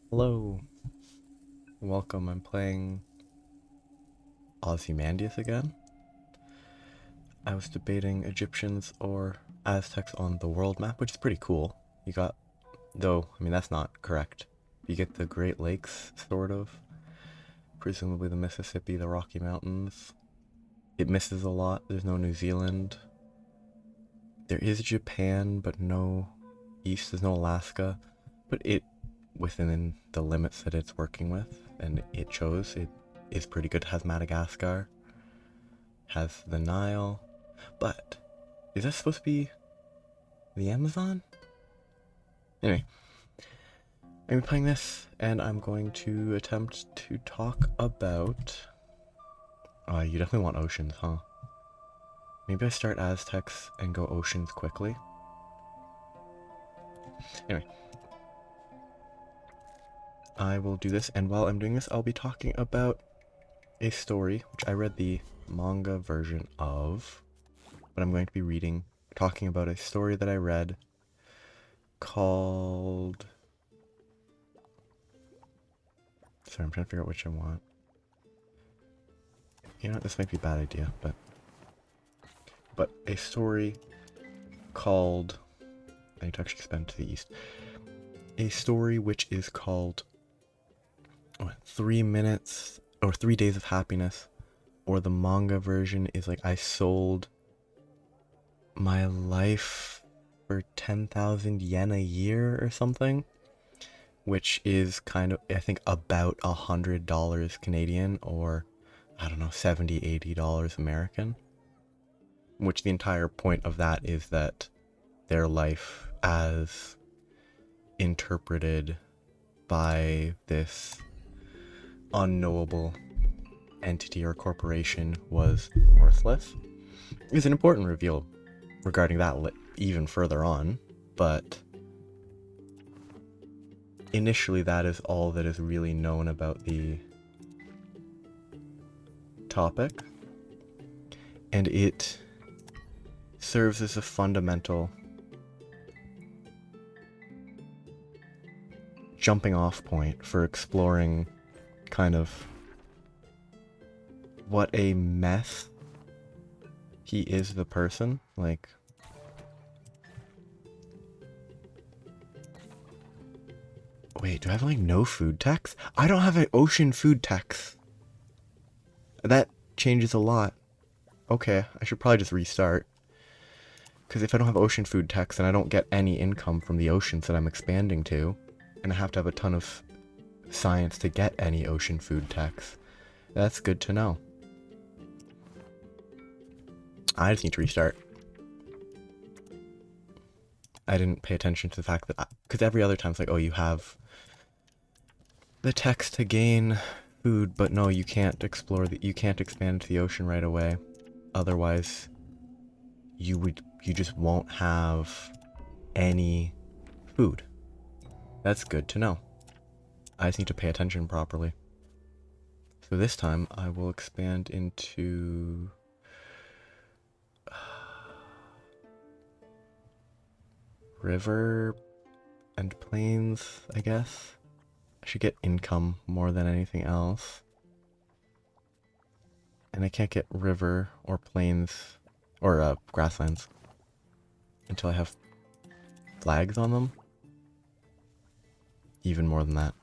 Hello, welcome. I'm playing Ozymandias again. I was debating Egyptians or Aztecs on the world map, which is pretty cool. You got, though, I mean, that's not correct. You get the Great Lakes, sort of. Presumably the Mississippi, the Rocky Mountains. It misses a lot. There's no New Zealand. There is Japan, but no East. There's no Alaska. But it, within the limits that it's working with, and it chose, it is pretty good. It has Madagascar, has the Nile, but is that supposed to be the Amazon? Anyway, I'm playing this, and I'm going to attempt to talk about... you definitely want oceans, huh? Maybe I start Aztecs and go oceans quickly. Anyway, I will do this, and while I'm doing this, I'll be talking about a story, which I read the manga version of, but I'm going to be talking about a story that I read called... Sorry, I'm trying to figure out which I want. You know what, this might be a bad idea, but a story called... I need to actually expand to the east. A story which is called 3 minutes or 3 days of happiness, or the manga version is like I sold my life for 10,000 yen a year or something, which is kind of, I think, about $100 Canadian, or I don't know, $70-80 American, which the entire point of that is that their life as interpreted by this unknowable entity or corporation was worthless. Is an important reveal regarding that even further on, but initially that is all that is really known about the topic, and it serves as a fundamental jumping off point for exploring kind of what a mess he is, the person. Like, wait, do I have like no food tax? I don't have an ocean food tax. That changes a lot. Okay, I should probably just restart. Because if I don't have ocean food tax, then I don't get any income from the oceans that I'm expanding to. And I have to have a ton of science to get any ocean food tax. That's good to know. I just need to restart. I didn't pay attention to the fact that... Because every other time it's like, oh, you have the text to gain food, but no, you can't you can't expand to the ocean right away. Otherwise, you just won't have any food. That's good to know. I just need to pay attention properly. So this time I will expand into river and plains, I guess. I should get income more than anything else. And I can't get river or plains or grasslands until I have flags on them. Even more than that.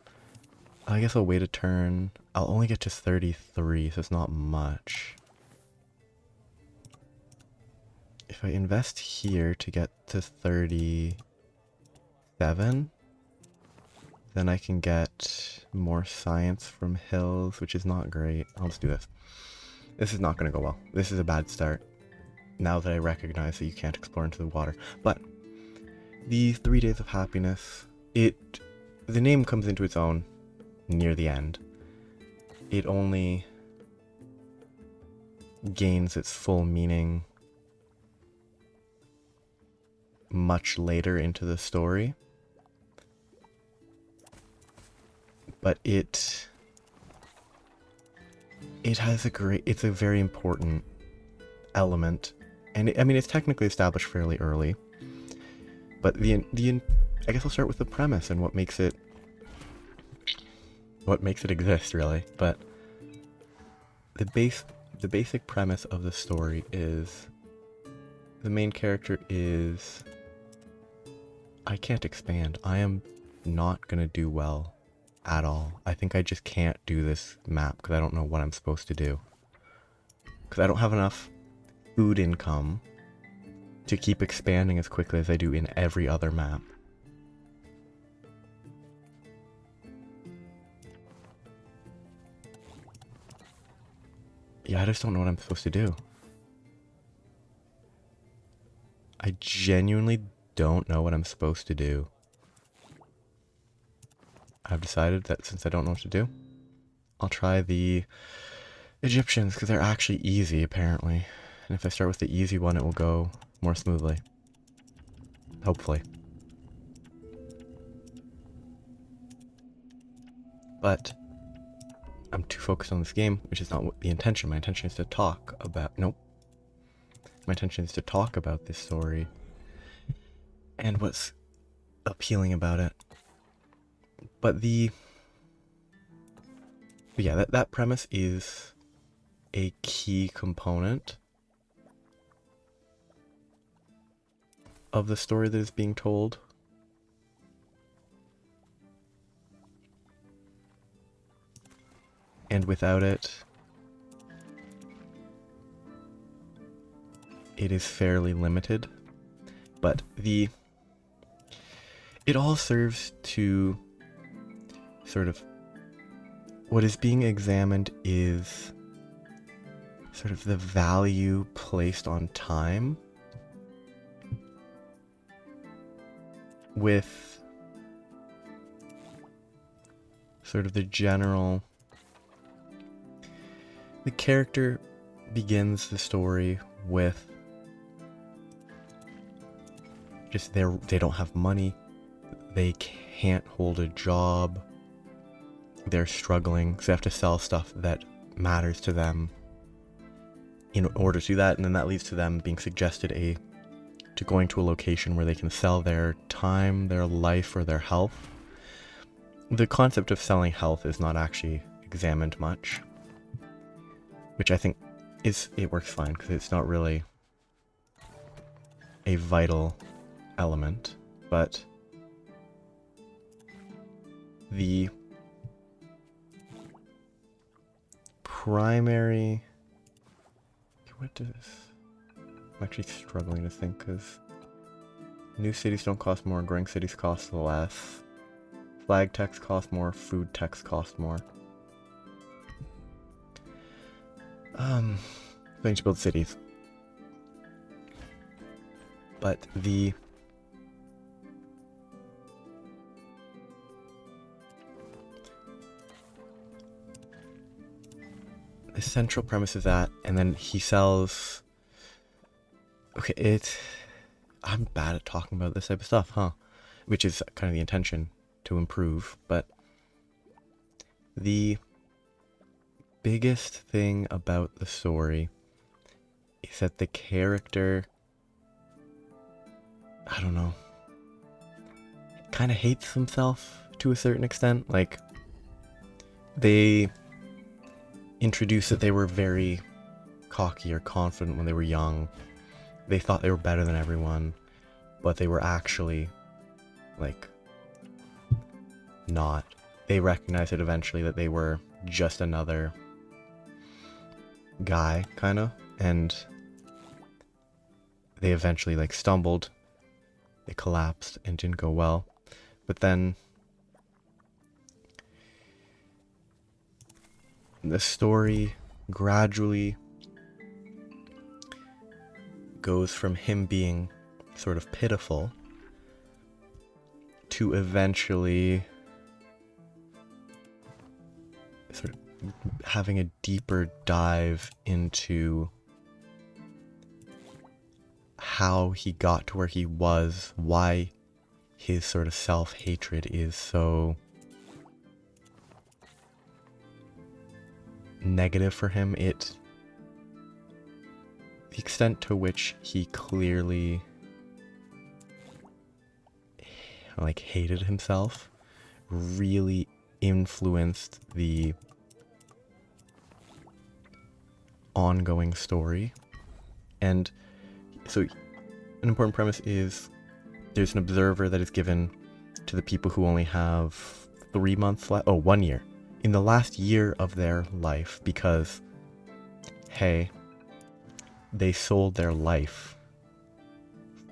I guess I'll wait a turn. I'll only get to 33, so it's not much. If I invest here to get to 37, then I can get more science from hills, which is not great. I'll just do this. This is not going to go well. This is a bad start, now that I recognize that you can't explore into the water. But the 3 days of happiness, the name comes into its own near the end. It only gains its full meaning much later into the story. But it has it's a very important element. And I mean, it's technically established fairly early. But I guess I'll start with the premise and what makes it what makes it exist, really. But the basic premise of the story is the main character is... I can't expand. I am not gonna do well at all. I think I just can't do this map because I don't know what I'm supposed to do. Because I don't have enough food income to keep expanding as quickly as I do in every other map. Yeah, I just don't know what I'm supposed to do. I genuinely don't know what I'm supposed to do. I've decided that since I don't know what to do, I'll try the Egyptians, because they're actually easy, apparently. And if I start with the easy one, it will go more smoothly. Hopefully. But I'm too focused on this game, which is not what the intention. My intention is to talk about... Nope. My intention is to talk about this story and what's appealing about it. But yeah, that premise is a key component of the story that is being told. And without it, it is fairly limited. But it all serves to sort of... What is being examined is sort of the value placed on time with sort of the general... The character begins the story with just they don't have money, they can't hold a job, they're struggling, so they have to sell stuff that matters to them in order to do that, and then that leads to them being suggested to going to a location where they can sell their time, their life, or their health. The concept of selling health is not actually examined much, which I think it works fine because it's not really a vital element, but the primary... What does... I'm actually struggling to think because new cities don't cost more, growing cities cost less, flag techs cost more, food techs cost more. Going to build cities. But the central premise is that, and then he sells... Okay, I'm bad at talking about this type of stuff, huh? Which is kind of the intention, to improve, but the biggest thing about the story is that the character, I don't know, kind of hates himself to a certain extent. Like, they introduced that they were very cocky or confident when they were young. They thought they were better than everyone, but they were actually, like, not. They recognized it eventually that they were just another guy, kind of, and they eventually, like, stumbled, they collapsed and didn't go well. But then the story gradually goes from him being sort of pitiful to eventually sort of having a deeper dive into how he got to where he was, why his sort of self-hatred is so negative for him. The extent to which he clearly, like, hated himself really influenced the ongoing story. And so an important premise is there's an observer that is given to the people who only have 3 months left. Oh, 1 year. In the last year of their life, because, hey, they sold their life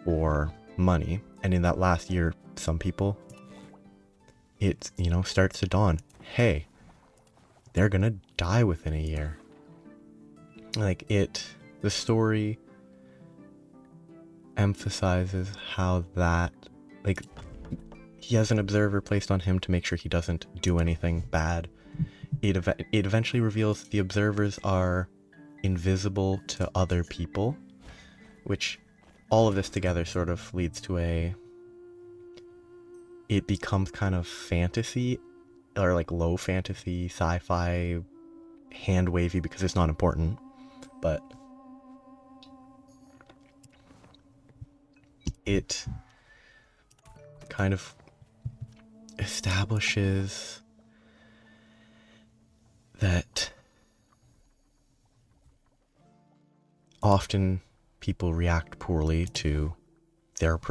for money. And in that last year, some people, it, starts to dawn, hey, they're gonna die within a year. Like, the story emphasizes how that, like, he has an observer placed on him to make sure he doesn't do anything bad. It eventually reveals the observers are invisible to other people, which all of this together sort of leads to it becomes kind of fantasy, or like low fantasy, sci-fi, hand wavy because it's not important, but it kind of establishes that often people react poorly to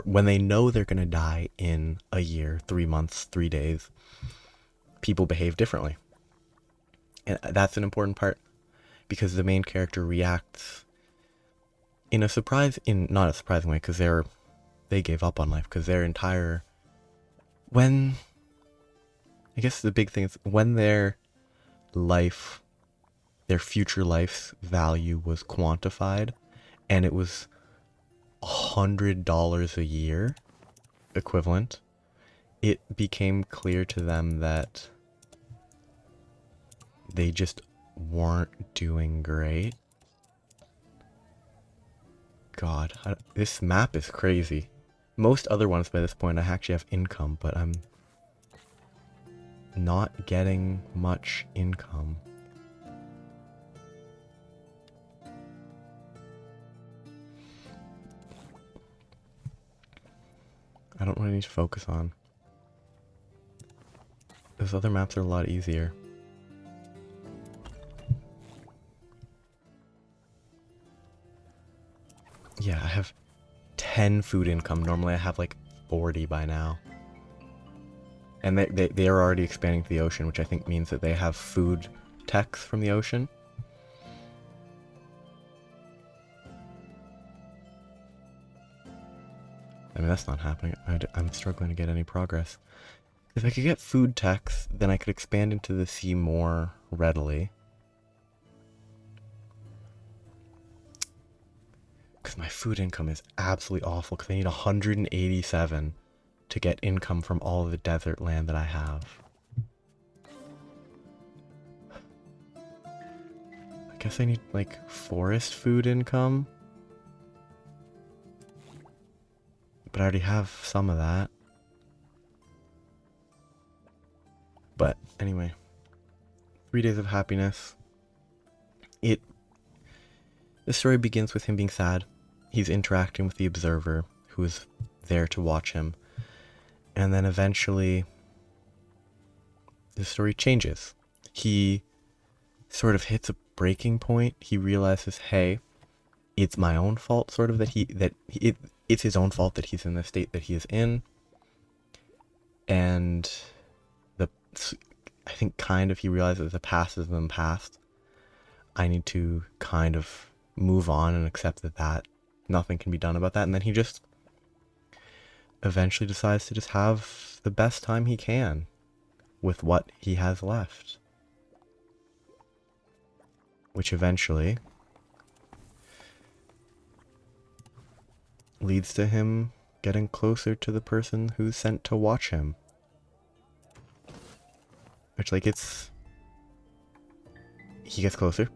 when they know they're going to die in a year, 3 months, 3 days, people behave differently. And that's an important part, because the main character reacts in not a surprising way, because they gave up on life, because I guess the big thing is when their future life's value was quantified, and it was $100 a year equivalent, it became clear to them that they just weren't doing great. God, this map is crazy. Most other ones by this point I actually have income, but I'm not getting much income. I don't really need to focus on. Those other maps are a lot easier. Yeah, I have 10 food income. Normally I have like 40 by now. And they are already expanding to the ocean, which I think means that they have food techs from the ocean. I mean, that's not happening. I'm struggling to get any progress. If I could get food techs, then I could expand into the sea more readily. Because my food income is absolutely awful, because I need 187 to get income from all of the desert land that I have. I guess I need, like, forest food income. But I already have some of that. But anyway, 3 days of happiness. The story begins with him being sad. He's interacting with the observer who is there to watch him. And then eventually the story changes. He sort of hits a breaking point. He realizes, hey, it's my own fault, sort of, it's his own fault that he's in the state that he is in. And I think kind of he realizes the past is the past. I need to kind of move on and accept that nothing can be done about that. And then he just eventually decides to just have the best time he can with what he has left. Which eventually leads to him getting closer to the person who's sent to watch him. Which, like, he gets closer,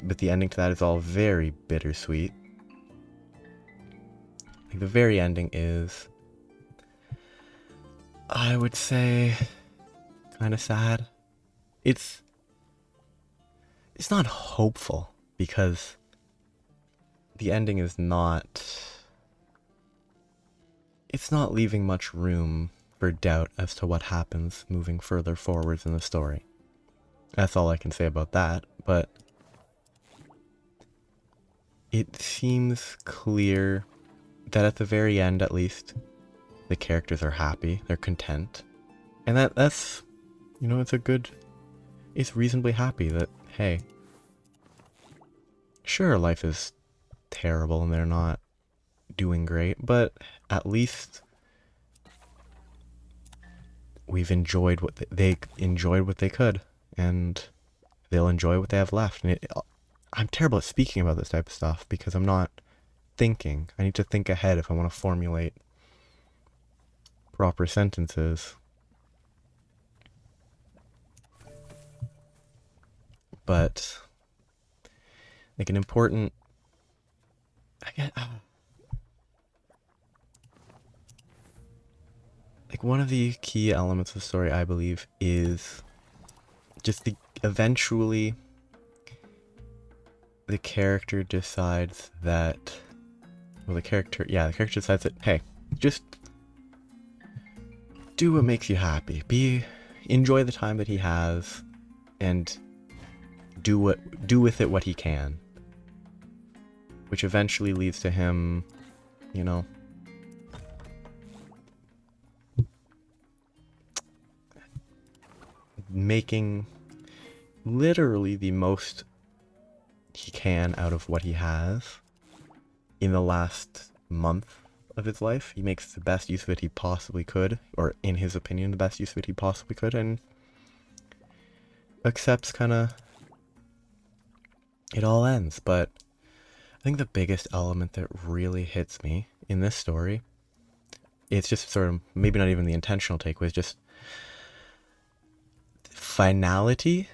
but the ending to that is all very bittersweet. Like, the very ending is, I would say, kind of sad. It's not hopeful, because the ending is not, it's not leaving much room for doubt as to what happens moving further forwards in the story. That's all I can say about that, but it seems clear that at the very end, at least, the characters are happy, they're content. And that's, you know, it's reasonably happy that, hey, sure, life is terrible and they're not doing great, but at least we've enjoyed they enjoyed what they could, and they'll enjoy what they have left. And I'm terrible at speaking about this type of stuff because I'm not thinking. I need to think ahead if I want to formulate proper sentences. But like an important, like one of the key elements of the story, I believe, is just eventually the character decides that, well, the character decides that, hey, just do what makes you happy. Enjoy the time that he has, and do with it what he can. Which eventually leads to him, you know, making literally the most he can out of what he has in the last month of his life. He makes the best use of it he possibly could, or in his opinion, the best use of it he possibly could, and accepts kind of it all ends. But I think the biggest element that really hits me in this story, it's just sort of maybe not even the intentional takeaway, it's just finality.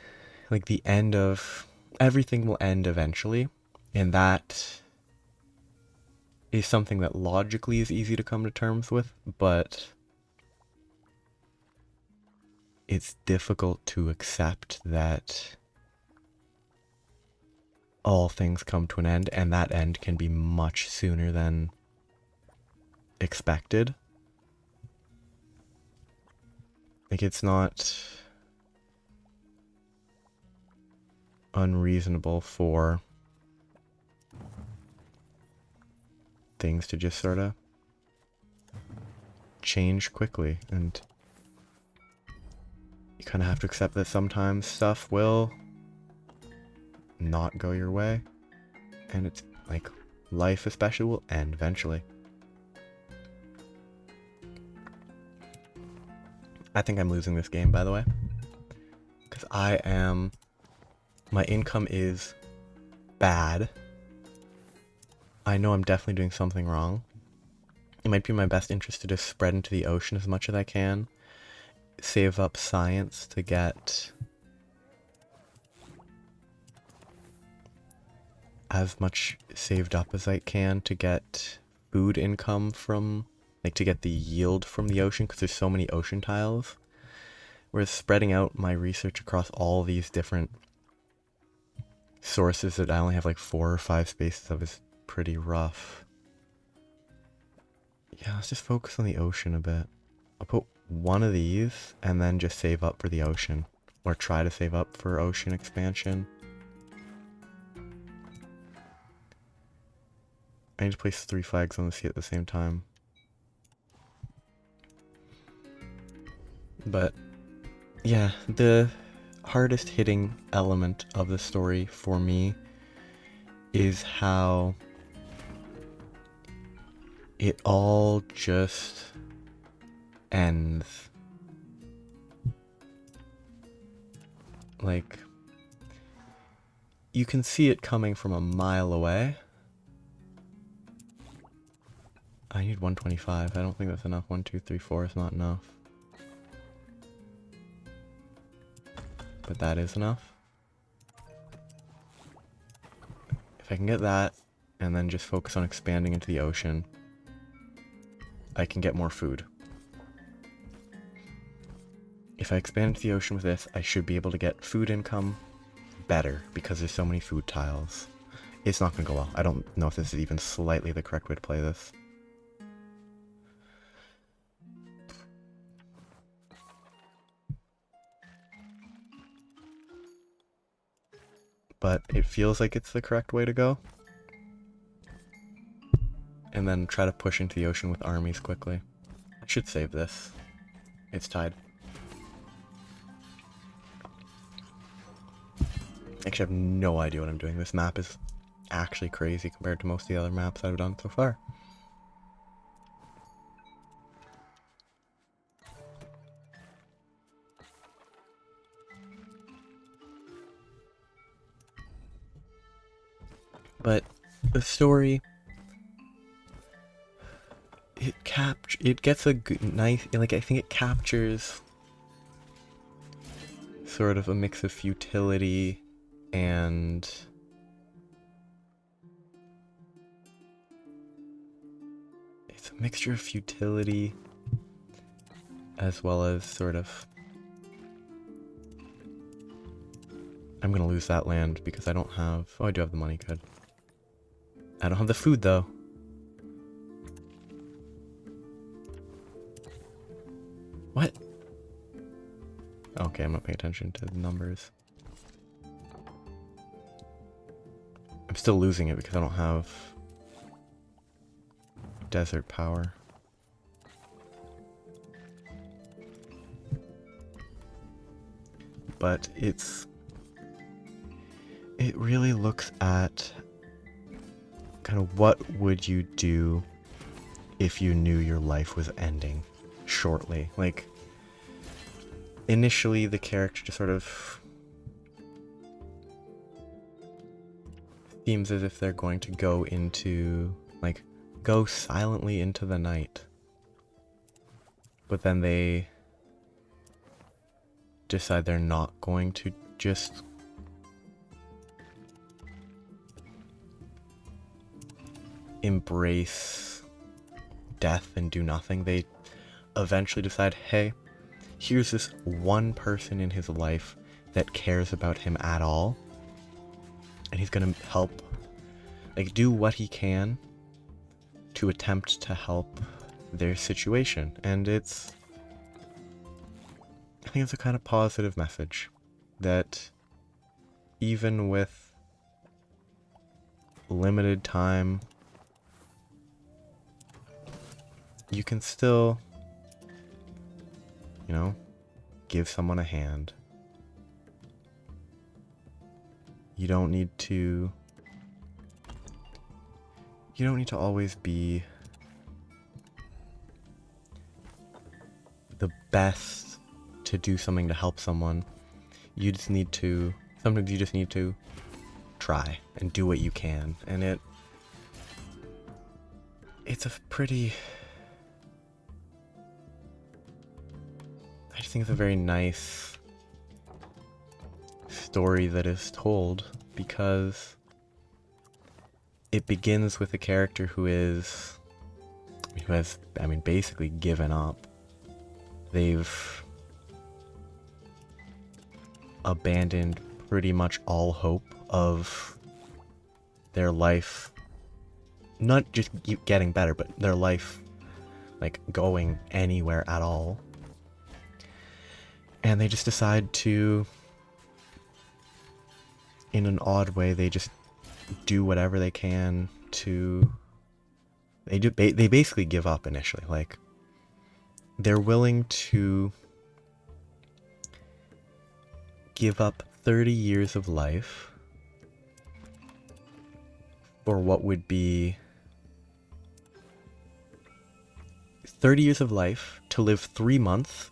Like the end of everything will end eventually, and that is something that logically is easy to come to terms with, but it's difficult to accept that all things come to an end, and that end can be much sooner than expected. Like, it's not unreasonable for things to just sort of change quickly, and you kind of have to accept that sometimes stuff will not go your way, and it's like life especially will end eventually. I think I'm losing this game, by the way, because my income is bad. I know I'm definitely doing something wrong. It might be in my best interest to just spread into the ocean as much as I can, save up science to get as much saved up as I can to get food income from, like, to get the yield from the ocean, because there's so many ocean tiles. Whereas spreading out my research across all these different sources that I only have like 4 or 5 spaces of is pretty rough. Yeah, let's just focus on the ocean a bit. I'll put one of these and then just save up for the ocean, or try to save up for ocean expansion. I need to place 3 flags on the sea at the same time. But yeah, the hardest hitting element of the story for me is how it all just ends. Like, you can see it coming from a mile away. I need 125. I don't think that's enough. 1, 2, 3, 4 is not enough. But that is enough. If I can get that, and then just focus on expanding into the ocean, I can get more food. If I expand into the ocean with this, I should be able to get food income better, because there's so many food tiles. It's not going to go well. I don't know if this is even slightly the correct way to play this. but it feels like it's the correct way to go. And then try to push into the ocean with armies quickly. I should save this. It's tied. Actually, I have no idea what I'm doing. This map is actually crazy compared to most of the other maps I've done so far. But the story, it gets a good, nice, like, I think it captures sort of a mix of futility and it's a mixture of futility as well as sort of, I'm gonna lose that land because I don't have, oh, I do have the money, good. I don't have the food though. What? Okay, I'm not paying attention to the numbers. I'm still losing it because I don't have desert power. But it really looks at kind of what would you do if you knew your life was ending shortly. Like, initially the character just sort of seems as if they're going to go into, like, go silently into the night. But then they decide they're not going to just embrace death and do nothing. They eventually decide, hey, here's this one person in his life that cares about him at all, and he's gonna help, like, do what he can to attempt to help their situation. And I think it's a kind of positive message that even with limited time, you can still, you know, give someone a hand. You don't need to always be the best to do something to help someone. Sometimes you just need to try and do what you can. And it's a pretty, I just think it's a very nice story that is told, because it begins with a character who has, I mean, basically given up. They've abandoned pretty much all hope of their life, not just getting better, but their life, like, going anywhere at all. And they just decide to, in an odd way, they just do whatever they can to, they basically give up initially. Like, they're willing to give up 30 years of life for what would be 30 years of life to live 3 months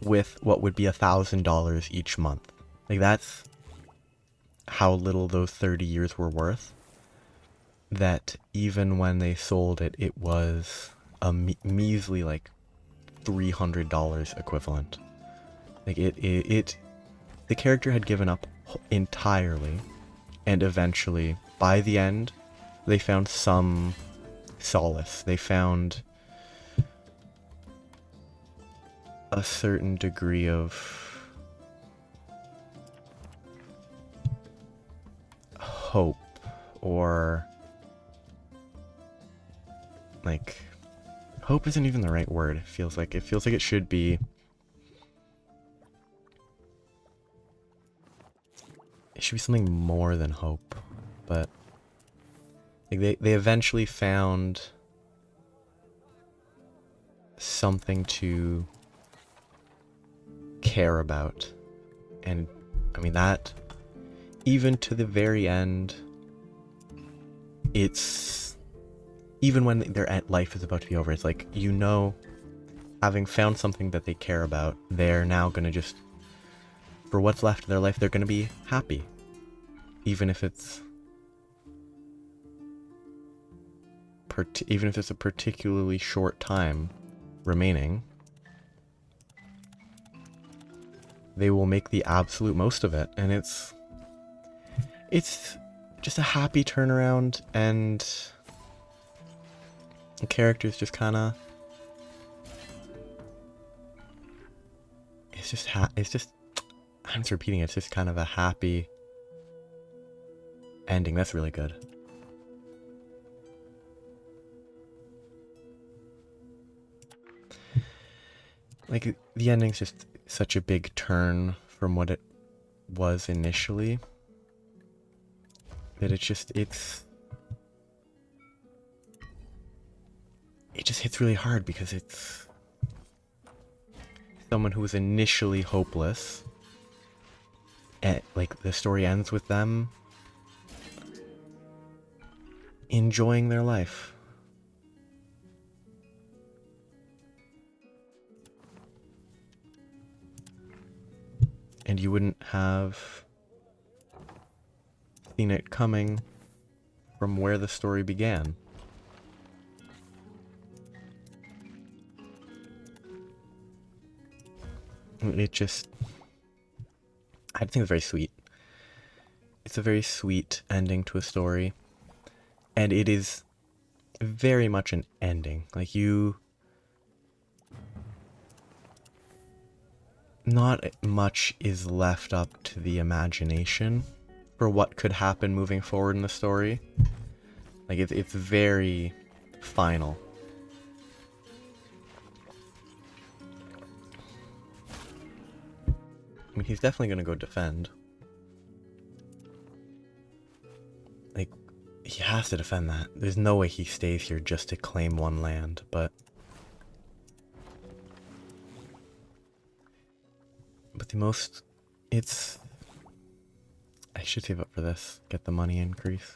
with what would be $1,000 each month. Like, that's how little those 30 years were worth. That even when they sold it, it was a measly, like, $300 equivalent. Like, the character had given up entirely, and eventually, by the end, they found some solace. They found a certain degree of hope, or, like, hope isn't even the right word. It feels like it should be it should be something more than hope, but like they eventually found something to care about. And I mean that, even to the very end, it's, even when their life is about to be over, it's like, you know, having found something that they care about, they're now gonna just, for what's left of their life, they're gonna be happy. Even if it's a particularly short time remaining, they will make the absolute most of it. And it's just a happy turnaround, and the characters just kind of, it's just I'm just repeating, it's just kind of a happy ending. That's really good. Like, the ending's just such a big turn from what it was initially, that it just hits really hard, because it's someone who was initially hopeless, and like the story ends with them enjoying their life. And you wouldn't have seen it coming from where the story began. It just, I think it's very sweet. It's a very sweet ending to a story. And it is very much an ending. Like, not much is left up to the imagination for what could happen moving forward in the story. Like, it's very final. I mean, he's definitely gonna go defend. Like, he has to defend that. There's no way he stays here just to claim one land, but the most, I should save up for this, get the money increase.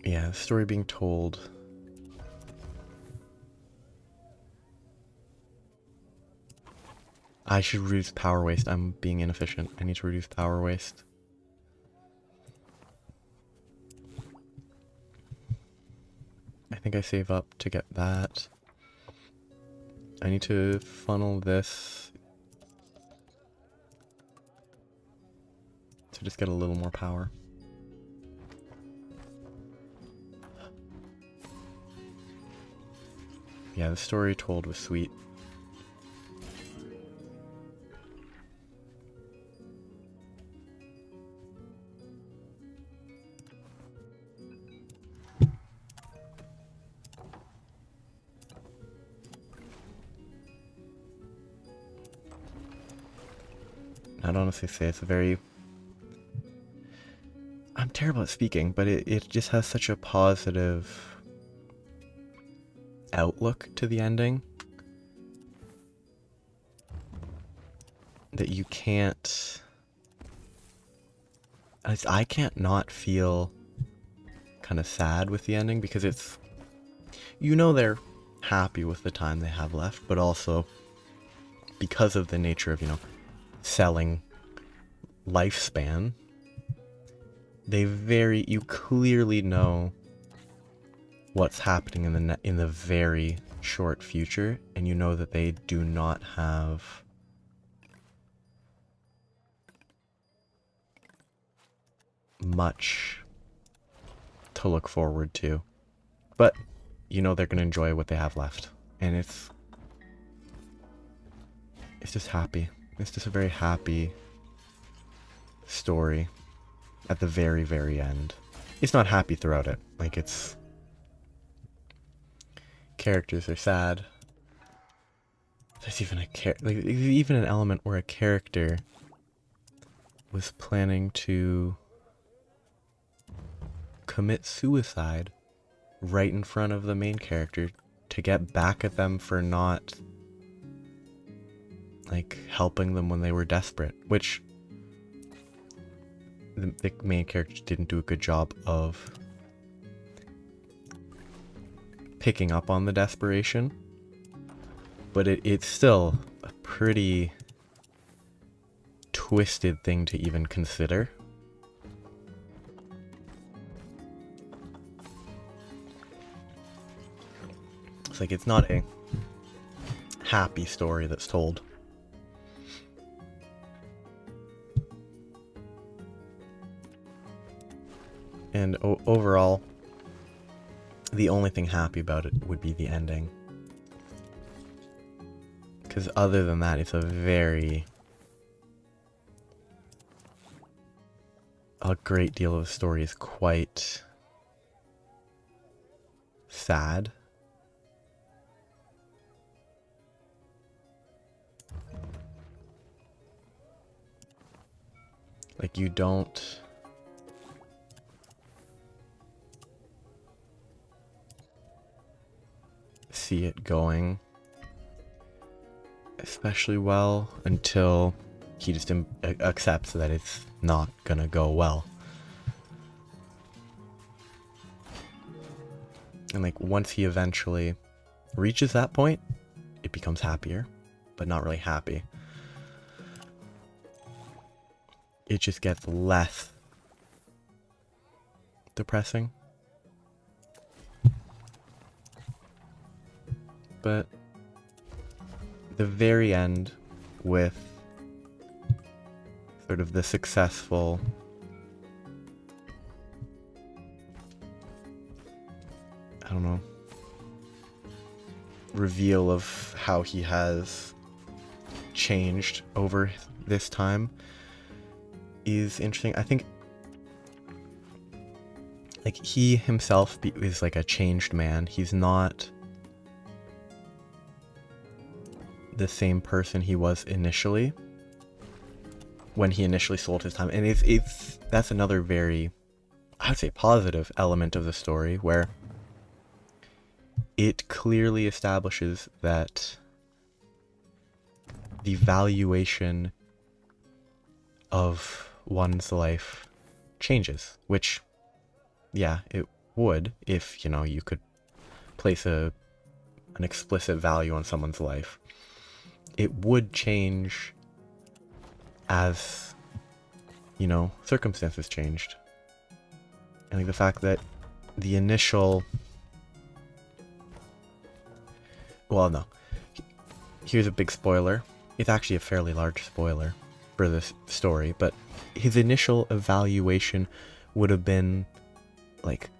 Yeah, the story being told. I should reduce power waste. I'm being inefficient. I need to reduce power waste. I think I save up to get that. I need to funnel this to just get a little more power. Yeah, the story told was sweet. I'd honestly say it's a very... I'm terrible at speaking, but it just has such a positive outlook to the ending that you can't... I can't not feel kind of sad with the ending, because it's... You know they're happy with the time they have left, but also because of the nature of, you know, selling lifespan, you clearly know what's happening in the very short future, and you know that they do not have much to look forward to, but you know they're going to enjoy what they have left, and it's just happy. It's just a very happy story at the very, very end. It's not happy throughout it. Like, it's... Characters are sad. There's even even an element where a character was planning to commit suicide right in front of the main character to get back at them for not, like, helping them when they were desperate, which the main character didn't do a good job of picking up on the desperation, but it's still a pretty twisted thing to even consider. It's like, it's not a happy story that's told. And overall, the only thing happy about it would be the ending. Because other than that, it's a great deal of the story is quite sad. Like, you don't see it going especially well until he just accepts that it's not gonna go well. And like, once he eventually reaches that point, it becomes happier, but not really happy. It just gets less depressing. But the very end, with sort of the successful reveal of how he has changed over this time is interesting. I think, like, he himself is like a changed man. He's not the same person he was initially when he initially sold his time. And that's another very, I would say, positive element of the story, where it clearly establishes that the valuation of one's life changes, which, yeah, it would if, you could place an explicit value on someone's life. It would change as, circumstances changed. And like the fact that the initial... Well, no. Here's a big spoiler. It's actually a fairly large spoiler for this story, but his initial evaluation would have been like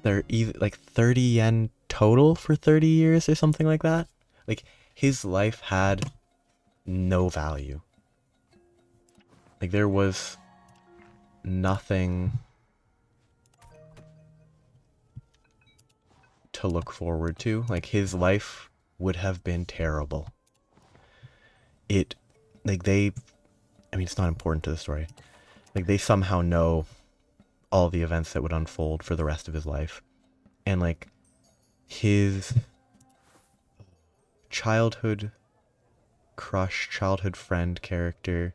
30 yen total for 30 years or something like that. Like, his life had no value. Like, there was nothing to look forward to. Like, his life would have been terrible. It's not important to the story. Like, they somehow know all the events that would unfold for the rest of his life. And, like, his childhood crush, childhood friend character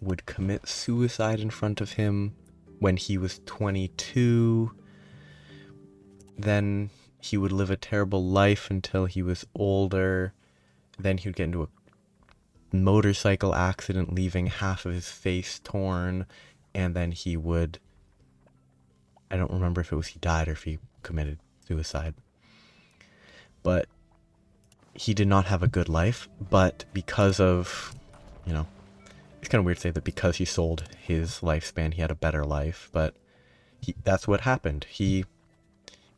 would commit suicide in front of him when he was 22. Then he would live a terrible life until he was older. Then he would get into a motorcycle accident, leaving half of his face torn. And then he would... I don't remember if it was he died or if he committed suicide. But he did not have a good life. But because of, it's kind of weird to say that because he sold his lifespan, he had a better life. But that's what happened.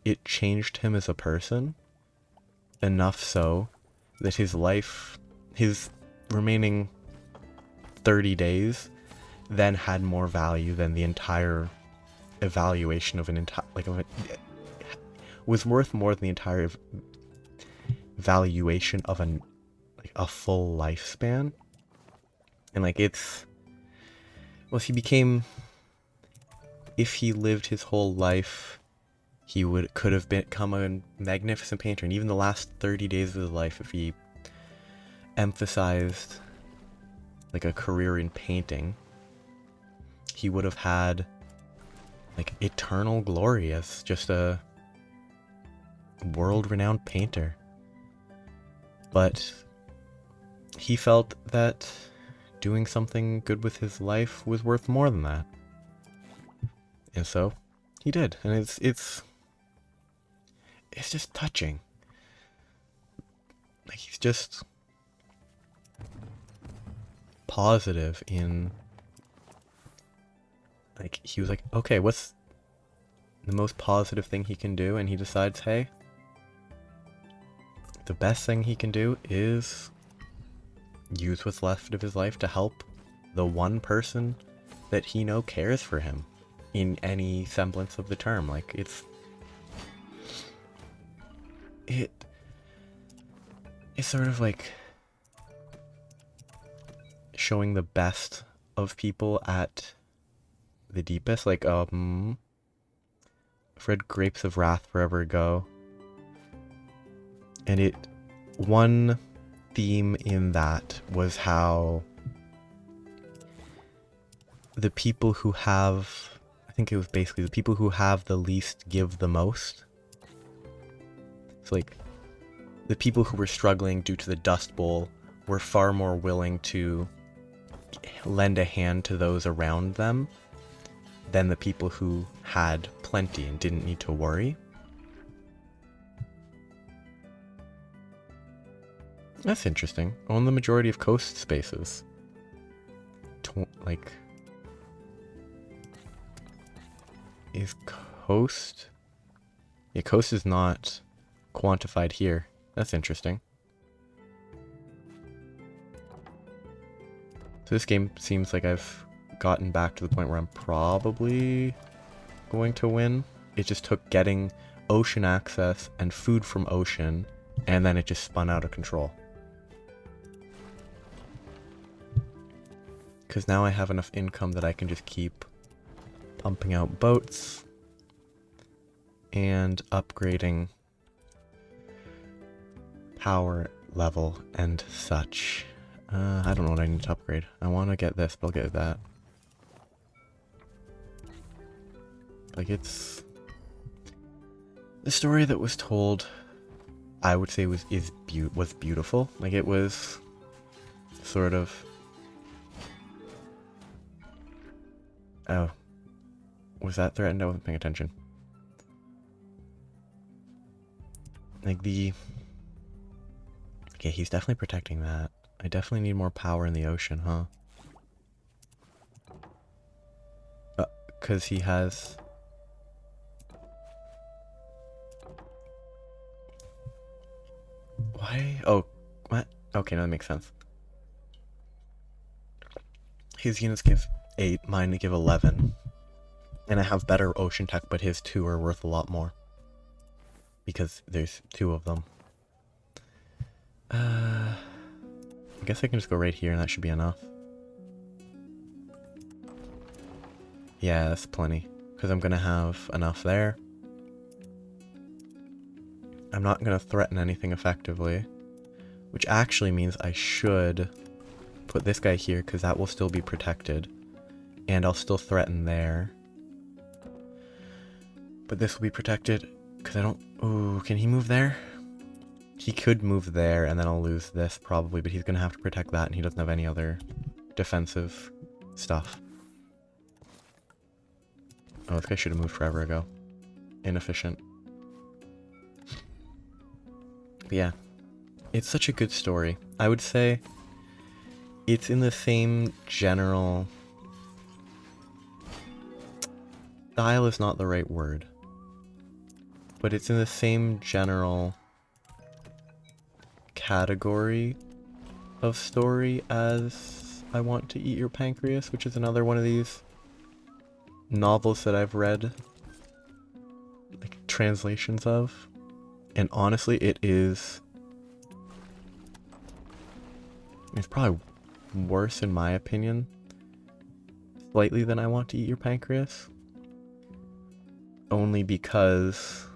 It changed him as a person enough so that his life, his remaining 30 days, then had more value than the entire evaluation of was worth more than the entire valuation of a full lifespan. And like well, he became, if he lived his whole life, he could have become a magnificent painter. And even the last 30 days of his life, if he emphasized like a career in painting, he would have had like eternal glory as just a world-renowned painter. But he felt that doing something good with his life was worth more than that. And so he did. And it's just touching. Like, he's just positive in, like, he was like, okay, what's the most positive thing he can do? And he decides, hey, the best thing he can do is use what's left of his life to help the one person that he knows cares for him in any semblance of the term. Like, it's sort of like showing the best of people at the deepest. Like, I've read Grapes of Wrath forever ago, and one theme in that was how the people who have, I think it was basically the people who have the least give the most. So like, the people who were struggling due to the Dust Bowl were far more willing to lend a hand to those around them than the people who had plenty and didn't need to worry. That's interesting. On the majority of coast spaces. Like, is coast? Yeah, coast is not quantified here. That's interesting. So this game seems like I've gotten back to the point where I'm probably going to win. It just took getting ocean access and food from ocean, and then it just spun out of control. Because now I have enough income that I can just keep pumping out boats and upgrading power level and such. I don't know what I need to upgrade. I want to get this, but I'll get that. Like, it's the story that was told, I would say was beautiful. Like, it was sort of, oh, was that threatened? I wasn't paying attention. Like, okay, he's definitely protecting that. I definitely need more power in the ocean, huh? 'Cause he has... Why? Oh, what? Okay, no, that makes sense. His units give 8, mine give 11. And I have better ocean tech, but his 2 are worth a lot more. Because there's 2 of them. I guess I can just go right here and that should be enough. Yeah, that's plenty. Because I'm going to have enough there. I'm not going to threaten anything effectively. Which actually means I should put this guy here because that will still be protected. And I'll still threaten there. But this will be protected because I don't... Ooh, can he move there? He could move there and then I'll lose this probably, but he's going to have to protect that and he doesn't have any other defensive stuff. Oh, this guy should have moved forever ago. Inefficient. But yeah, it's such a good story. I would say it's in the same general... Style is not the right word. But it's in the same general category of story as I Want to Eat Your Pancreas, which is another one of these novels that I've read like translations of, and honestly it's probably worse in my opinion, slightly, than I Want to Eat Your Pancreas. Only because,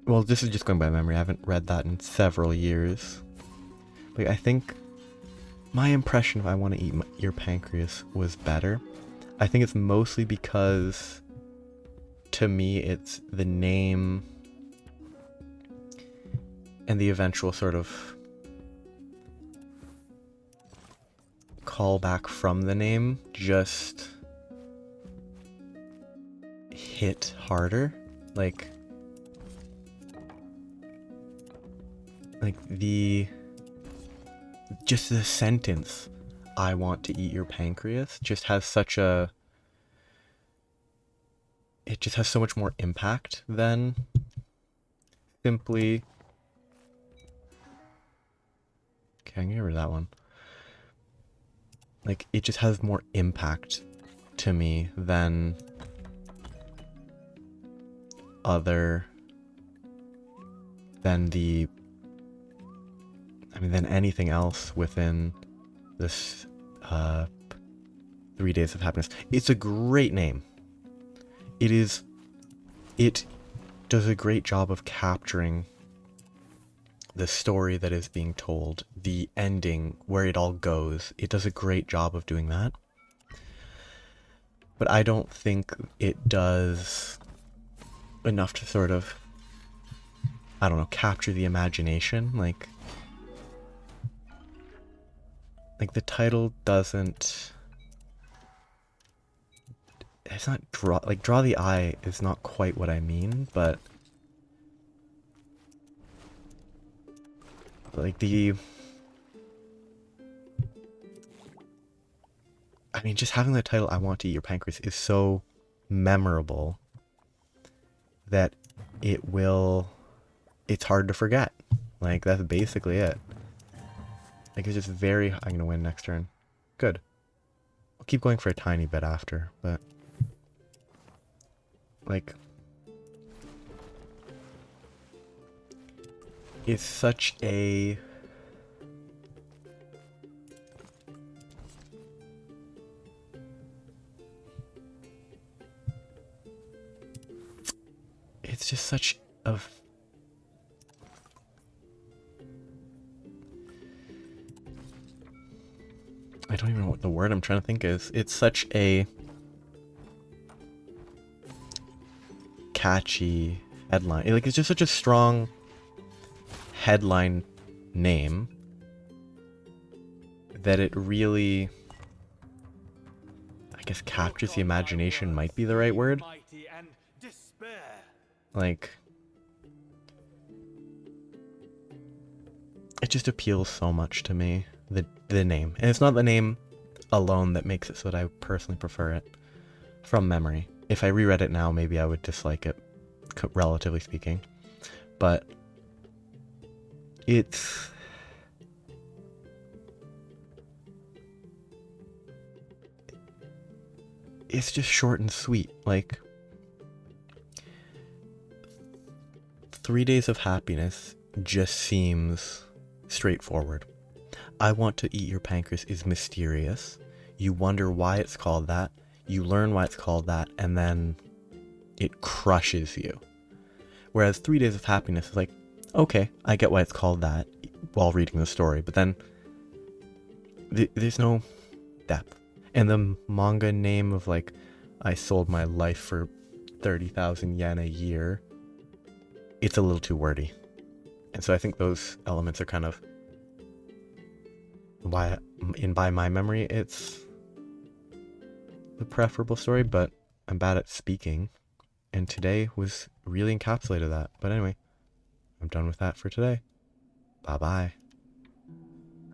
well, this is just going by memory. I haven't read that in several years. Like, I think my impression of I Want to Eat Your Pancreas was better. I think it's mostly because, to me, it's the name and the eventual sort of callback from the name just hit harder. Like just the sentence, I want to eat your pancreas, just has such a, it just has so much more impact than simply, okay, I'm gonna get rid of that one. Like, it just has more impact to me than than anything else within this 3 Days of Happiness. It's a great name. It does a great job of capturing the story that is being told, the ending, where it all goes. It does a great job of doing that. But I don't think it does enough to sort of, I don't know, capture the imagination. Like the title doesn't, it's not draw the eye is not quite what I mean, but like I mean, just having the title I Want to Eat Your Pancreas is so memorable that it's hard to forget. Like, that's basically it. Like, it's just very, I'm gonna win next turn. Good. I'll keep going for a tiny bit after, but like, it's such a, it's just such a, I don't even know what the word I'm trying to think is. It's such a catchy headline. Like, it's just such a strong headline name that it really, I guess, captures the imagination might be the right word. Like, it just appeals so much to me, the name. And it's not the name alone that makes it so that I personally prefer it from memory. If I reread it now, maybe I would dislike it, relatively speaking. But it's just short and sweet. Like, 3 Days of Happiness just seems straightforward. I Want to Eat Your Pancreas is mysterious. You wonder why it's called that. You learn why it's called that, and then it crushes you. Whereas 3 Days of Happiness is like, okay, I get why it's called that while reading the story, but then there's no depth. And the manga name of, like, I sold my life for 30,000 yen a year, it's a little too wordy. And so I think those elements are kind of why, by my memory, it's the preferable story, but I'm bad at speaking. And today was really encapsulated that. But anyway, I'm done with that for today. Bye-bye.